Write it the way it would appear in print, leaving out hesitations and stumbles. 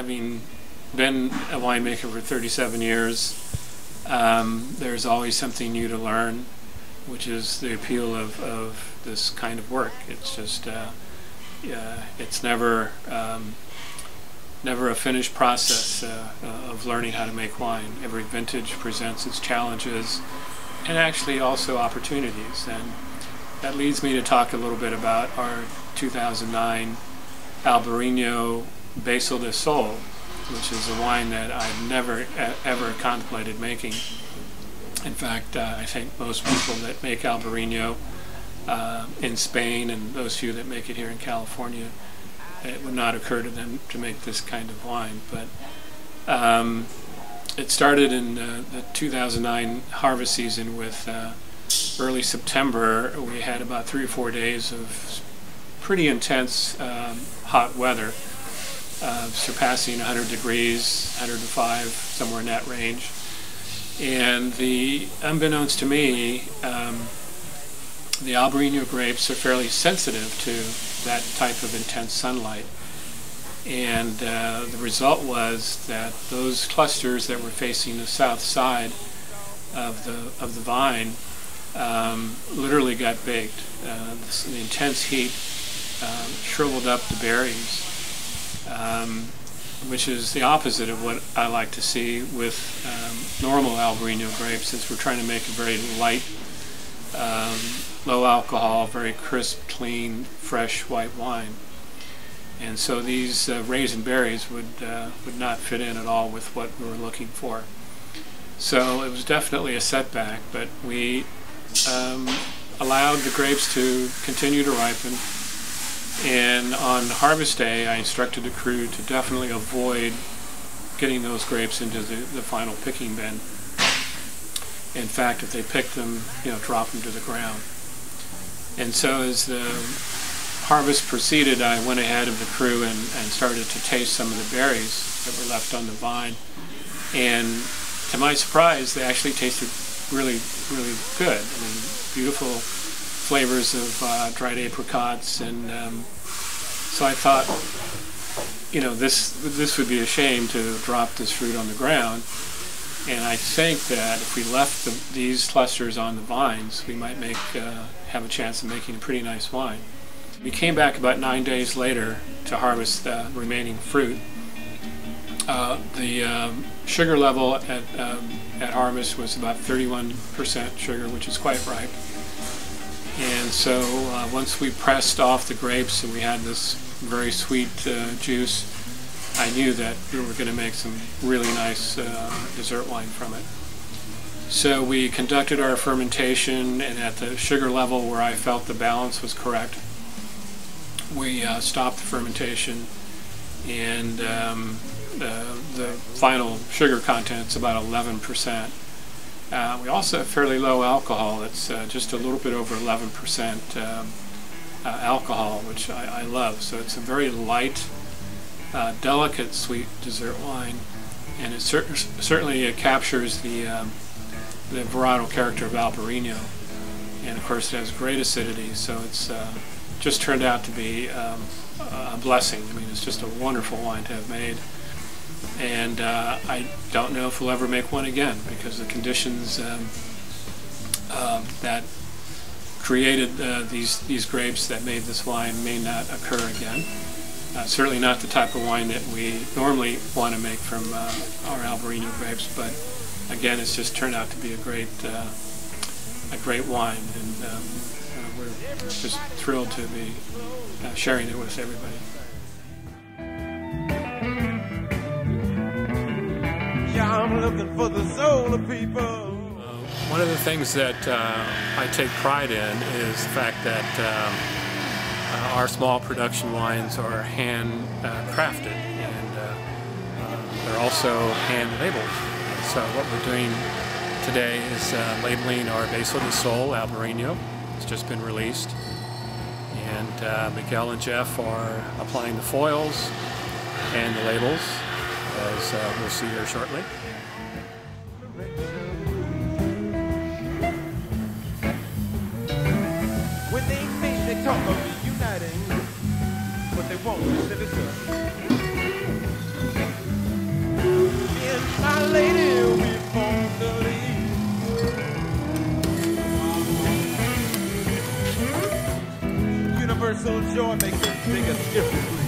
having been a winemaker for 37 years, there's always something new to learn, which is the appeal of this kind of work. It's just, it's never a finished process of learning how to make wine. Every vintage presents its challenges and actually also opportunities. And that leads me to talk a little bit about our 2009 Albarino Beso Del Sol, which is a wine that I've never ever contemplated making. In fact, I think most people that make Albarino in Spain, and those few that make it here in California, it would not occur to them to make this kind of wine. But it started in the 2009 harvest season with early September. We had about 3 or 4 days of pretty intense hot weather, surpassing 100 degrees, 105, somewhere in that range. And unbeknownst to me, the Albarino grapes are fairly sensitive to that type of intense sunlight. And the result was that those clusters that were facing the south side of the vine literally got baked. The intense heat shriveled up the berries, which is the opposite of what I like to see with normal Albarino grapes, since we're trying to make a very light, low alcohol, very crisp, clean, fresh white wine. And so these raisin berries would not fit in at all with what we were looking for. So it was definitely a setback, but we allowed the grapes to continue to ripen. And on harvest day, I instructed the crew to definitely avoid getting those grapes into the final picking bin. In fact, if they picked them, drop them to the ground. And so as the harvest proceeded, I went ahead of the crew and started to taste some of the berries that were left on the vine. And to my surprise, they actually tasted really, really good. I mean, beautiful flavors of dried apricots, and so I thought, this would be a shame to drop this fruit on the ground. And I think that if we left these clusters on the vines, we might have a chance of making a pretty nice wine. We came back about 9 days later to harvest the remaining fruit. The sugar level at harvest was about 31% sugar, which is quite ripe. And so once we pressed off the grapes and we had this very sweet juice, I knew that we were going to make some really nice dessert wine from it. So we conducted our fermentation, and at the sugar level where I felt the balance was correct, we stopped the fermentation, and the final sugar content's about 11%. We also have fairly low alcohol. It's just a little bit over 11% alcohol, which I love. So it's a very light, delicate, sweet dessert wine, and it certainly captures the varietal character of Albarino. And of course, it has great acidity. So it's just turned out to be a blessing. I mean, it's just a wonderful wine to have made. And I don't know if we'll ever make one again, because the conditions that created these grapes that made this wine may not occur again. Certainly not the type of wine that we normally want to make from our Albarino grapes, but again, it's just turned out to be a great wine, and we're just thrilled to be sharing it with everybody. I'm looking for the soul of people. One of the things that I take pride in is the fact that our small production wines are hand crafted, and they're also hand labeled. So what we're doing today is labeling our Beso Del Sol Albarino. It's just been released, and Miguel and Jeff are applying the foils and the labels, as we'll see here shortly. When they think they talk of reuniting, but they won't, they said it's universal joy makes the biggest difference.